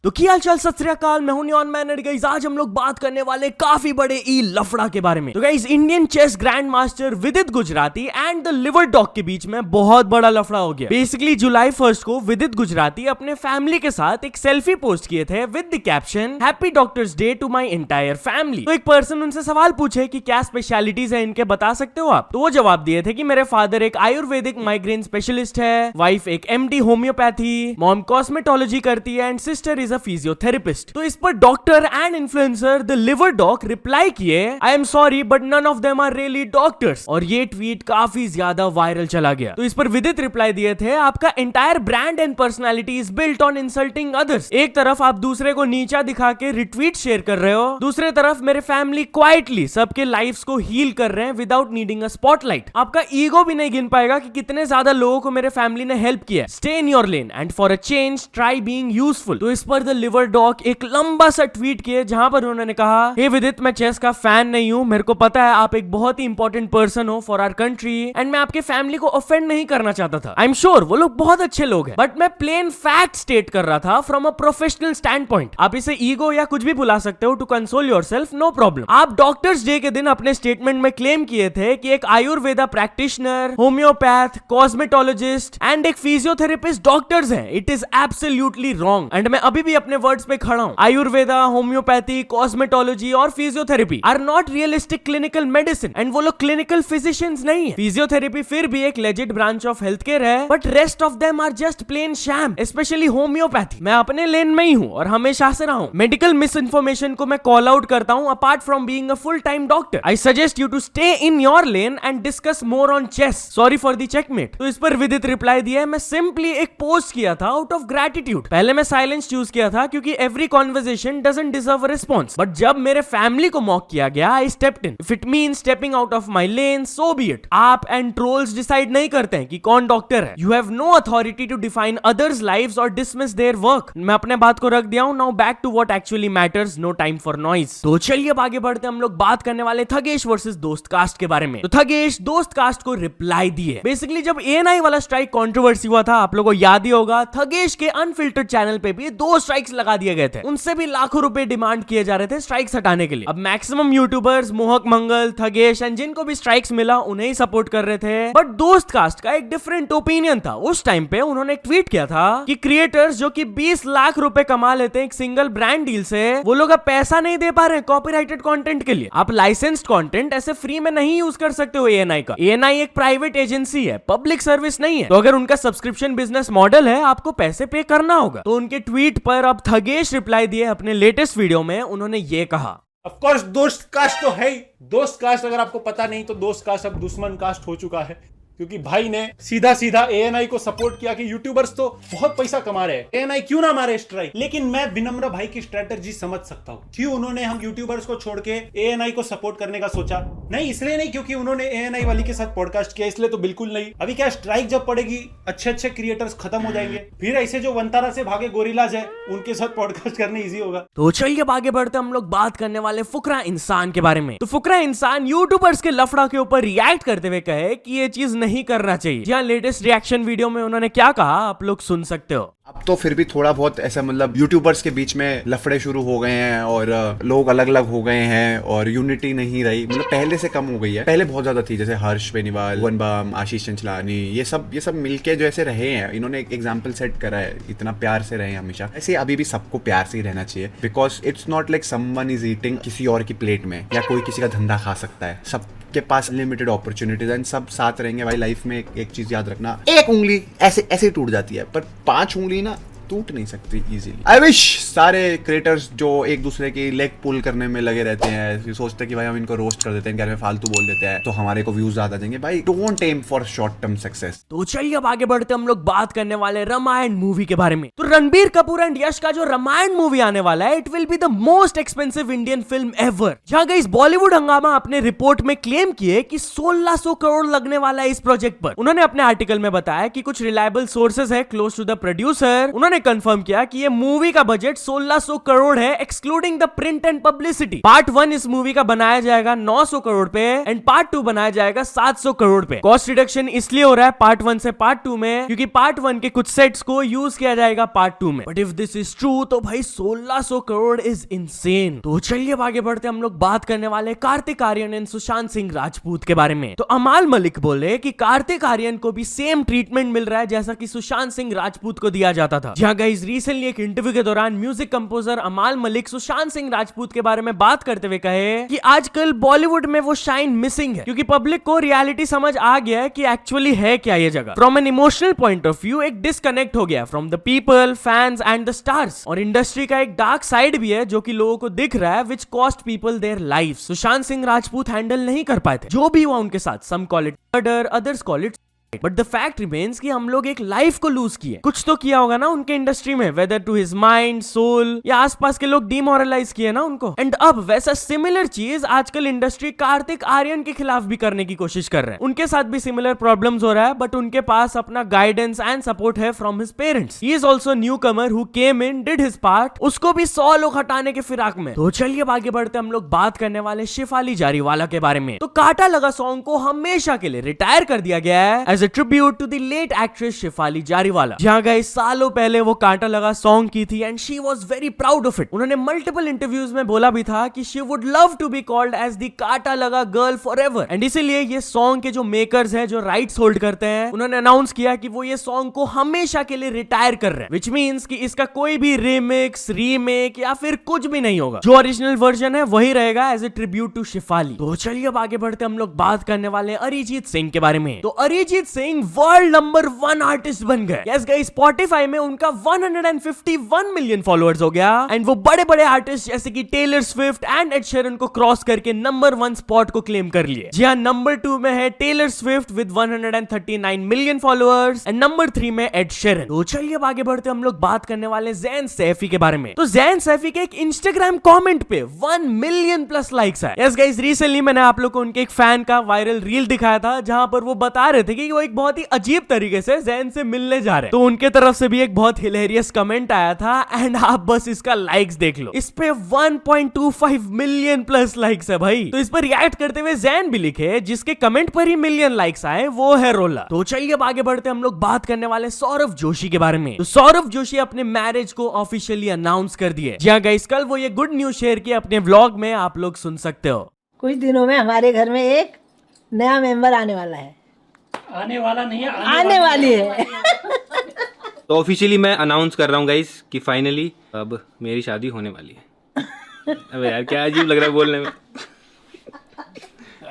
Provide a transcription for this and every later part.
तो क्या हाल चाल, सत श्री अकाल, मैं हूं नियॉन मैन। गाइस आज हम लोग बात करने वाले काफी बड़े ई लफड़ा के बारे में। तो guys Indian chess grandmaster Vidit Gujrathi and the liver doc के बीच में बहुत बड़ा लफड़ा हो गया। बेसिकली जुलाई 1 को विदित गुजराती अपने फैमिली के साथ एक सेल्फी पोस्ट किए थे with the caption happy doctors day to my entire family. तो एक पर्सन उनसे सवाल पूछे कि क्या स्पेशलिटीज है इनके, बता सकते हो आप? तो वो जवाब दिए थे कि मेरे फादर एक आयुर्वेदिक माइग्रेन स्पेशलिस्ट है, वाइफ एक एमडी होम्योपैथी, मॉम कॉस्मेटोलॉजी करती है एंड सिस्टर इज फिजियोथेरेपिस्ट। तो इस पर doctor and influencer the liver doc reply किए I am sorry but none of them are really doctors. और ये ट्वीट काफी ज्यादा वायरल चला गया। तो इस पर विदित रिप्लाई दिए थे आपका entire brand and personality is built on insulting others. एक तरफ आप दूसरे को नीचा दिखा के रिट्वीट शेयर कर रहे हो, दूसरे तरफ मेरे फैमिली क्वाइटली सबके लाइफ्स को हील कर रहे हैं विदाउट नीडिंग अ स्पॉटलाइट। आपका ईगो भी नहीं गिन पाएगा कि कितने ज्यादा लोगों को मेरे फैमिली ने हेल्प किया। Stay in your lane and for a change try being useful. तो इस पर द लिवर डॉग एक लंबा सा ट्वीट किए जहां पर उन्होंने कहा हे विदित, मैं चेस का फैन नहीं हूं, मेरे को पता है आप एक बहुत ही इंपॉर्टेंट पर्सन हो फॉर आवर कंट्री एंड मैं आपके फैमिली को ऑफेंड नहीं करना चाहता था। आई एम श्योर वो लोग बहुत अच्छे लोग हैं, बट मैं प्लेन फैक्ट स्टेट कर रहा था from a professional standpoint. आप इसे ईगो या कुछ भी बुला सकते हो to console yourself, no problem. आप डॉक्टर्स डे के दिन अपने स्टेटमेंट में क्लेम किए थे कि एक Ayurveda practitioner, homeopath, cosmetologist and एक फिजियोथेरेपिस्ट डॉक्टर्स हैं। It is absolutely wrong and मैं अभी भी अपने वर्ड्स पे खड़ा हूं। आयुर्वेदा, होम्योपैथी, कॉस्मेटोलॉजी और physiotherapy are not realistic clinical medicine and वो लोग क्लिनिकल फिजिशियंस नहीं है। फिजियोथेरेपी फिर भी एक legit branch of health care है, but rest of them are just plain sham, specially homeopathy. मैं अपने लेन में ही हूं और हमेशा से रहा हूं। मेडिकल मिस इन्फॉर्मेशन को मैं कॉल आउट करता हूं apart from being a full time doctor. I suggest you to stay in your lane and discuss more on chess. Sorry for the checkmate. तो इस पर विदित रिप्लाई दिया मैं सिंपली एक पोस्ट किया था आउट ऑफ ग्रेटिट्यूड। पहले मैं साइलेंस चूज किया था क्योंकि every conversation doesn't deserve a response, but जब मेरे फैमिली को मॉक किया गया I stepped in. If it means stepping out of my lane, so be it. आप एंड ट्रोल्स डिसाइड नहीं करते हैं कि कौन डॉक्टर है। You have no authority to define others lives और डिसमिस देयर वर्क। मैं अपने बात को रख दिया हूं। Now back to what actually matters, no time for noise. तो चलिए अब आगे बढ़ते हैं। हम लोग बात करने वाले थगेश वर्सेस दोस्त कास्ट के बारे में। तो थगेश दोस्त कास्ट को रिप्लाई दिए। बेसिकली जब एएनआई वाला स्ट्राइक कंट्रोवर्सी हुआ था, आप लोगों को याद ही होगा, थगेश के अनफिल्टर्ड चैनल पे भी 2 स्ट्राइक्स लगा दिए गए थे। उनसे भी लाखों रुपए डिमांड किए जा रहे थे स्ट्राइक्स हटाने के लिए। अब मैक्सिमम यूट्यूबर्स मोहक मंगल, थगेश एंड जिनको भी स्ट्राइक्स मिला उन्हें ही सपोर्ट कर रहे थे, बट दोस्त कास्ट का एक डिफरेंट ओपिनियन था। उस टाइम पे उन्होंने एक ट्वीट किया था कि क्रिएटर्स जो कि 20 लाख रुपए कमा लेते हैं एक सिंगल ब्रांड डील से, वो लोग अब पैसा नहीं दे पा रहे हैं कॉपीराइटेड कंटेंट के लिए। आप लाइसेंस्ड कंटेंट ऐसे फ्री में नहीं यूज कर सकते हो एएनआई का। एएनआई एक प्राइवेट एजेंसी है, पब्लिक सर्विस नहीं है। तो अगर उनका सब्सक्रिप्शन बिजनेस मॉडल है, आपको पैसे पे करना होगा। तो उनके ट्वीट पर अब थगेश रिप्लाई दिए अपने लेटेस्ट वीडियो में। उन्होंने ये कहा ऑफ कोर्स दोस्त कास्ट तो है ही। दोस्त कास्ट अगर आपको पता नहीं तो दोस्त कास्ट अब दुश्मन कास्ट हो चुका है, क्योंकि भाई ने सीधा सीधा एएनआई को सपोर्ट किया कि यूट्यूबर्स तो बहुत पैसा कमा रहे हैं, एएनआई क्यों ना मारे स्ट्राइक। लेकिन मैं विनम्र भाई की स्ट्रेटेजी समझ सकता हूँ। क्यों उन्होंने हम यूट्यूबर्स को छोड़ के एएनआई को सपोर्ट करने का सोचा? नहीं, इसलिए नहीं क्योंकि उन्होंने एएनआई वाली के साथ पॉडकास्ट किया, इसलिए तो बिल्कुल नहीं। अभी क्या स्ट्राइक जब पड़ेगी अच्छे अच्छे क्रिएटर्स खत्म हो जाएंगे, फिर ऐसे जो वंतारा से भागे गोरिल्लाज है उनके साथ पॉडकास्ट करने ईजी होगा। तो चलिए अब आगे बढ़ते हम लोग बात करने वाले फुकरा इंसान के बारे में। तो फुकरा इंसान यूट्यूबर्स के लफड़ा के ऊपर रिएक्ट करते हुए कहे कि ये चीज नहीं करना चाहिए। लेटेस्ट रिएक्शन वीडियो में उन्होंने क्या कहा आप लोग सुन सकते हो। अब तो फिर भी थोड़ा बहुत ऐसा मतलब यूट्यूबर्स के बीच में लफड़े शुरू हो गए हैं और लोग अलग अलग हो गए हैं और यूनिटी नहीं रही, मतलब पहले से कम हो गई है। पहले बहुत ज्यादा थी, जैसे हर्ष बेनीवाल, भुवन बाम, आशीष चंचलानी, ये सब मिलके जो ऐसे रहे हैं, इन्होंने एक एग्जाम्पल सेट करा है, इतना प्यार से रहे हमेशा। ऐसे अभी भी सबको प्यार से ही रहना चाहिए, because it's not like someone is eating किसी और की प्लेट में या कोई किसी का धंधा खा सकता है। सब के पास लिमिटेड अपॉर्चुनिटीज एंड सब साथ रहेंगे भाई। लाइफ में एक चीज याद रखना, एक उंगली ऐसे ऐसे टूट जाती है, पर 5 उंगली ना टूट नहीं सकती इजीली। आई विश सारे क्रिएटर्स जो एक दूसरे की लेग पुल करने में लगे रहते हैं, सोचते हैं कि भाई हम इनको रोस्ट कर देते हैं, घर में फालतू बोल देते हैं तो हमारे को व्यूज ज्यादा देंगे। भाई don't aim for short term success. तो चलिए अब आगे बढ़ते हम लोग बात करने वाले रामायण मूवी के बारे में। तो रणबीर कपूर एंड यश का जो रामायण मूवी आने वाला है, it will be the most expensive Indian film ever. जहां गाइस बॉलीवुड हंगामा अपने रिपोर्ट में क्लेम किए कि 1600 करोड़ लगने वाला है इस प्रोजेक्ट पर। उन्होंने अपने आर्टिकल में बताया कि कुछ रिलायबल सोर्सेज है क्लोज टू द प्रोड्यूसर, उन्होंने कंफर्म किया कि ये मूवी का बजट 1600 करोड़ है excluding the print and publicity. Part 1 इस मूवी का बनाया जाएगा 900 करोड़ पे एंड पार्ट 2 बनाया जाएगा 700 करोड़ पे। कॉस्ट रिडक्शन इसलिए हो रहा है पार्ट 1 से पार्ट 2 में क्योंकि पार्ट 1 के कुछ सेट्स को यूज किया जाएगा पार्ट 2 में। But if this is true तो भाई 1600 करोड़ इज इनसेन। तो चलिए आगे बढ़ते हम लोग बात करने वाले कार्तिक आर्यन एंड सुशांत सिंह राजपूत के बारे में। तो अमाल मलिक बोले कि कार्तिक आर्यन को भी सेम ट्रीटमेंट मिल रहा है जैसा कि सुशांत सिंह राजपूत को दिया जाता था। जहां गाइस रिसेंटली एक इंटरव्यू के दौरान म्यूजिक कंपोजर अमाल मलिक सुशांत सिंह राजपूत के बारे में बात करते हुए कहे कि आजकल बॉलीवुड में वो शाइन मिसिंग है क्योंकि पब्लिक को रियलिटी समझ आ गया है कि एक्चुअली है क्या ये जगह। From an emotional point of view एक डिस्कनेक्ट हो गया from the people, fans and the stars. और इंडस्ट्री का एक डार्क साइड भी है जो कि लोगों को दिख रहा है which cost people their life. Sushant Singh Rajput handle नहीं कर पाए थे जो भी हुआ उनके साथ। Some call it murder, others call it, but the fact remains कि हम लोग एक लाइफ को लूज किए। कुछ तो किया होगा ना उनके इंडस्ट्री में, whether to his mind, soul, या आसपास के लोग डिमोरलाइज किए ना उनको। एंड अब वैसा सिमिलर चीज आजकल इंडस्ट्री कार्तिक आर्यन के खिलाफ भी करने की कोशिश कर रहे हैं। उनके साथ भी सिमिलर प्रॉब्लम्स हो रहा है बट उनके पास अपना गाइडेंस एंड सपोर्ट है from his parents. He is also new Qamar who came in, did his part, उसको भी 100 लोग हटाने के फिराक में। तो चलिए आगे बढ़ते हम लोग बात करने वाले शेफाली जारीवाला के बारे में। तो काटा लगा सॉन्ग को हमेशा के लिए रिटायर कर दिया गया है as a tribute to the late actress Shefali Jariwala. जहां गाइस सालों पहले वो कांटा लगा सॉन्ग की थी and she was very proud of it. उन्होंने मल्टीपल इंटरव्यूज में बोला भी था कि she would love to be called as the Kaanta Laga girl forever. And इसीलिए ये सॉन्ग के जो मेकर्स हैं, जो राइट्स होल्ड करते हैं, उन्होंने अनाउंस किया कि वो ये सॉन्ग को हमेशा के लिए रिटायर कर रहे हैं, विच मींस कि इसका कोई भी रिमिक्स, रीमेक या फिर कुछ भी नहीं होगा। जो ओरिजिनल वर्जन है वही रहेगा as a tribute to Shefali. तो चलिए अब आगे बढ़ते हम लोग बात करने वाले अरिजीत सिंह के बारे में। तो Arijit Singh world number 1 artist बन गए। यस गाइस, स्पॉटिफाई में उनका 151 मिलियन फॉलोअर्स हो गया एंड वो बड़े बड़े आर्टिस्ट जैसे कि Taylor Swift and Ed Sheeran को क्रॉस करके नंबर 1 स्पॉट को क्लेम कर लिए। जी हां, नंबर 2 में है Taylor Swift with 139 million followers and number 3 में एड शेरन। तो चलिए अब आगे बढ़ते हम लोग बात करने वाले ज़ैन सैफी के बारे में। तो ज़ैन सैफी के एक इंस्टाग्राम कमेंट पे 1 मिलियन प्लस लाइक्स है। यस गाइस, रिसेंटली मैंने आप लोग को उनके एक फैन का वायरल रील दिखाया था जहां पर वो बता रहे थे कि वो एक बहुत ही अजीब तरीके से ज़ैन से मिलने जा रहे हैं। तो उनके तरफ से भी एक बहुत हिलेरियस कमेंट आया था एंड आप बस इसका लाइक्स देख लो। इस पे 1.25 मिलियन प्लस लाइक्स है भाई। तो इस पर रिएक्ट करते हुए ज़ैन भी लिखे जिसके कमेंट पर ही मिलियन लाइक्स आए वो है रोला। तो चलिए अब आगे बढ़ते हम लोग बात करने वाले सौरव जोशी के बारे में। तो सौरव जोशी अपने मैरिज को ऑफिशियली अनाउंस कर दिए। जी हां गाइस, कल वो ये गुड न्यूज शेयर किए अपने व्लॉग में, आप लोग सुन सकते हो। कुछ दिनों में हमारे घर में एक नया मेंबर आने वाला है। आने वाला नहीं है, आने वाली है। तो ऑफिशियली मैं अनाउंस कर रहा हूँ गाइस कि फाइनली अब मेरी शादी होने वाली है। अबे यार क्या अजीब लग रहा है बोलने में,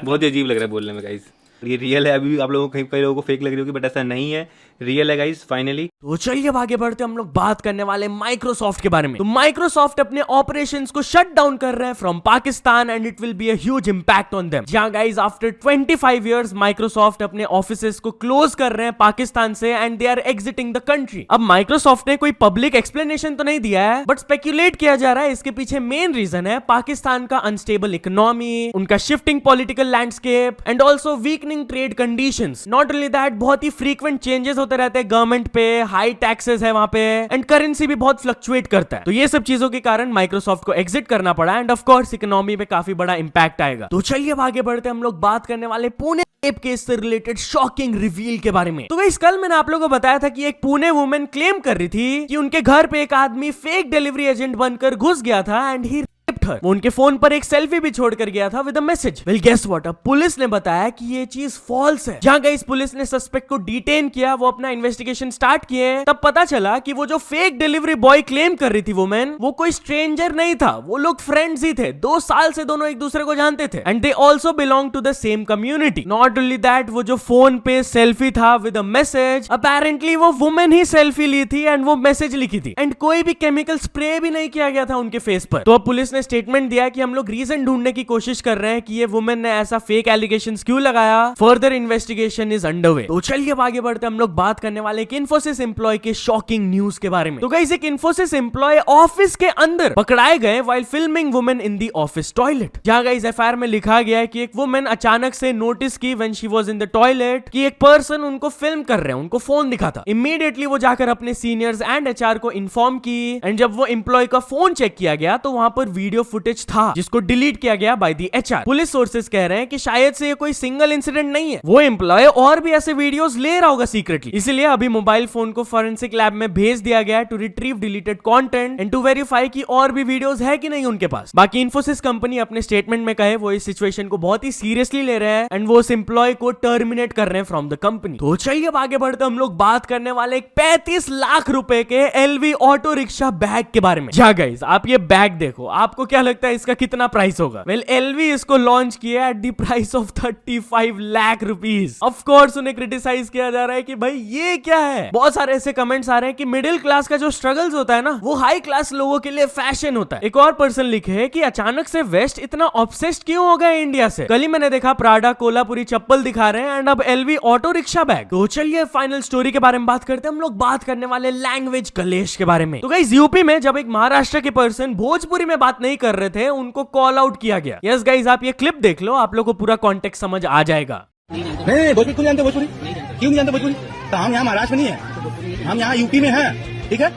बहुत ही अजीब लग रहा है बोलने में गाइस। ये रियल है, अभी आप लोगों को कई लोगों को फेक लग रही होगी बट ऐसा नहीं है, रियल है गाइस फाइनली। तो चलिए अब आगे बढ़ते हम लोग बात करने वाले माइक्रोसॉफ्ट के बारे में। तो माइक्रोसॉफ्ट अपने ऑपरेशंस को शट डाउन कर रहे हैं from Pakistan and it will be a huge impact on them. जहां गाइस आफ्टर 25 इयर्स माइक्रोसॉफ्ट अपने ऑफिसेस को क्लोज कर रहे हैं पाकिस्तान से and they are exiting the country. अब माइक्रोसॉफ्ट ने कोई पब्लिक एक्सप्लेनेशन तो नहीं दिया है बट स्पेक्यूलेट किया जा रहा है इसके पीछे मेन रीजन है पाकिस्तान का अनस्टेबल इकोनॉमी, उनका shifting political landscape and also weakening trade conditions. Not only that, बहुत ही फ्रीक्वेंट चेंजेस होते रहते हैं गवर्नमेंट पे, हाई टैक्सेस है वहां पे एंड करेंसी भी बहुत फ्लक्चुएट करता है। तो ये सब चीजों के कारण माइक्रोसॉफ्ट को एग्जिट करना पड़ा एंड ऑफ कोर्स इकोनॉमी पे काफी बड़ा इंपैक्ट आएगा। तो चलिए अब आगे बढ़ते हम लोग बात करने वाले पुणे रेप केस से रिलेटेड शॉकिंग रिवील के बारे में। तो गाइस, कल मैंने आप लोगों को बताया था कि एक पुणे वुमेन क्लेम कर रही थी कि उनके घर पे एक आदमी फेक डिलीवरी एजेंट बनकर घुस गया था एंड ही वो उनके फोन पर एक सेल्फी भी छोड़कर गया था with a message. Well guess what, अब पुलिस ने बताया कि ये चीज फॉल्स है। जहां गाइस पुलिस ने सस्पेक्ट को डिटेन किया, वो अपना इन्वेस्टिगेशन स्टार्ट किए, तब पता चला कि वो जो फेक डिलीवरी बॉय क्लेम कर रही थी वुमेन, वो कोई स्ट्रेंजर नहीं था, वो लोग फ्रेंड्स ही थे। 2 साल से दोनों एक दूसरे को जानते थे and they also belong to the same community. Not only that, वो जो फोन पे सेल्फी था विद अ मैसेज, अपेरेंटली वो वुमेन ही सेल्फी ली थी एंड वो मैसेज लिखी थी एंड कोई भी केमिकल स्प्रे भी नहीं किया गया था उनके फेस पर। तो अब पुलिस ने स्टेटमेंट दिया कि हम लोग रीजन ढूंढने की कोशिश कर रहे हैं कि ये वुमेन ने ऐसा फेक एलिगेशंस क्यों लगाया, फर्दर इन्वेस्टिगेशन इज अंडरवे। तो चलिए अब आगे बढ़ते हम लोग बात करने वाले एक इन्फोसिस एम्प्लॉय के शॉकिंग न्यूज के बारे में। तो गाइस एक इन्फोसिस एम्प्लॉय ऑफिस के अंदर पकड़ाए गए while filming women in the office toilet. जहां गाइस एफआईआर में लिखा गया है कि एक वुमेन अचानक से नोटिस की when she was in the toilet कि एक पर्सन उनको फिल्म कर रहे हैं, उनको फोन दिखा था। इमीडिएटली वो जाकर अपने सीनियर्स एंड एचआर को इन्फॉर्म की एंड जब वो एम्प्लॉय का फोन चेक किया गया तो वहां पर वीडियो फुटेज था जिसको डिलीट किया गया by the HR. Police sources कह रहे हैं कि शायद से ये कोई सिंगल इंसिडेंट नहीं है, वो एम्प्लॉय और भी ऐसे वीडियोस ले रहा होगा सीक्रेटली। इसलिए अभी मोबाइल फोन को फॉरेंसिक लैब में भेज दिया गया to retrieve deleted content and to verify कि और भी वीडियोस है कि नहीं उनके पास। बाकी इन्फोसिस कंपनी अपने स्टेटमेंट में कहे वो इस सिचुएशन को बहुत ही सीरियसली ले रहे हैं एंड वो उस एम्प्लॉय को टर्मिनेट कर रहे हैं फ्रॉम द कंपनी। तो चलिए अब आगे बढ़ते हम लोग बात करने वाले 35 लाख रुपए के एलवी ऑटो रिक्शा बैग के बारे में। जा गाइस आप ये बैग देखो, आपको क्या लगता है इसका कितना प्राइस होगा? वेल एलवी इसको लॉन्च किया at the price of 35 lakh rupees. Of course उन्हें क्रिटिसाइज किया जा रहा है कि भाई ये क्या है। बहुत सारे ऐसे कमेंट्स आ रहे हैं कि मिडिल क्लास का जो स्ट्रगल्स होता है ना वो हाई क्लास लोगों के लिए फैशन होता है। एक और पर्सन लिखे है कि अचानक से वेस्ट इतना ऑब्सेस्ड क्यों हो गया इंडिया से। कल ही मैंने देखा प्राडा कोल्हापुरी चप्पल दिखा रहे हैं एंड अब एलवी ऑटो रिक्शा बैग। तो चलिए फाइनल स्टोरी के बारे में बात करते हैं। हम लोग बात करने वाले लैंग्वेज कलेश के बारे में। तो गाइस यूपी में जब एक महाराष्ट्र के पर्सन भोजपुरी में बात नहीं कर रहे थे उनको कॉल आउट किया गया। यस गाइस आप ये क्लिप देख लो, आप लोग को पूरा कॉन्टेक्स्ट समझ आ जाएगा। नहीं भोजपुरी क्यों जानते? भोजपुरी क्यों नहीं जानते? भोजपुरी तो हम यहाँ महाराष्ट्र में नहीं है, हम यहाँ यूपी में हैं। ठीक है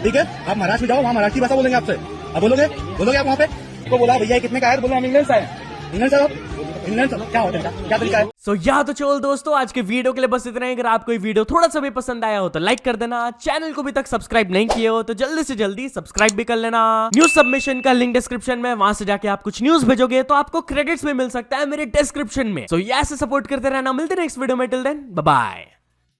ठीक है, आप महाराष्ट्र में जाओ, वहाँ महाराष्ट्री भाषा बोलेंगे आपसे। अब बोलोगे आप वहाँ पे तो बोला भैया कितने का है? बोलो हम इंग्लैंड से आए। इंग्लैंड से क्या होता है, क्या तरीका है? सो तो चलो दोस्तों आज के वीडियो के लिए बस इतना ही। अगर आपको ये वीडियो थोड़ा सा भी पसंद आया हो तो लाइक कर देना, चैनल को भी तक सब्सक्राइब नहीं किए हो तो जल्दी से जल्दी सब्सक्राइब भी कर लेना। न्यूज सबमिशन का लिंक डिस्क्रिप्शन में, वहां से जाके आप कुछ न्यूज भेजोगे तो आपको क्रेडिट्स भी मिल सकता है मेरे डिस्क्रिप्शन में। सो ऐसे सपोर्ट करते रहना। मिलते नेक्स्ट वीडियो में, टिल देन बाय बाय।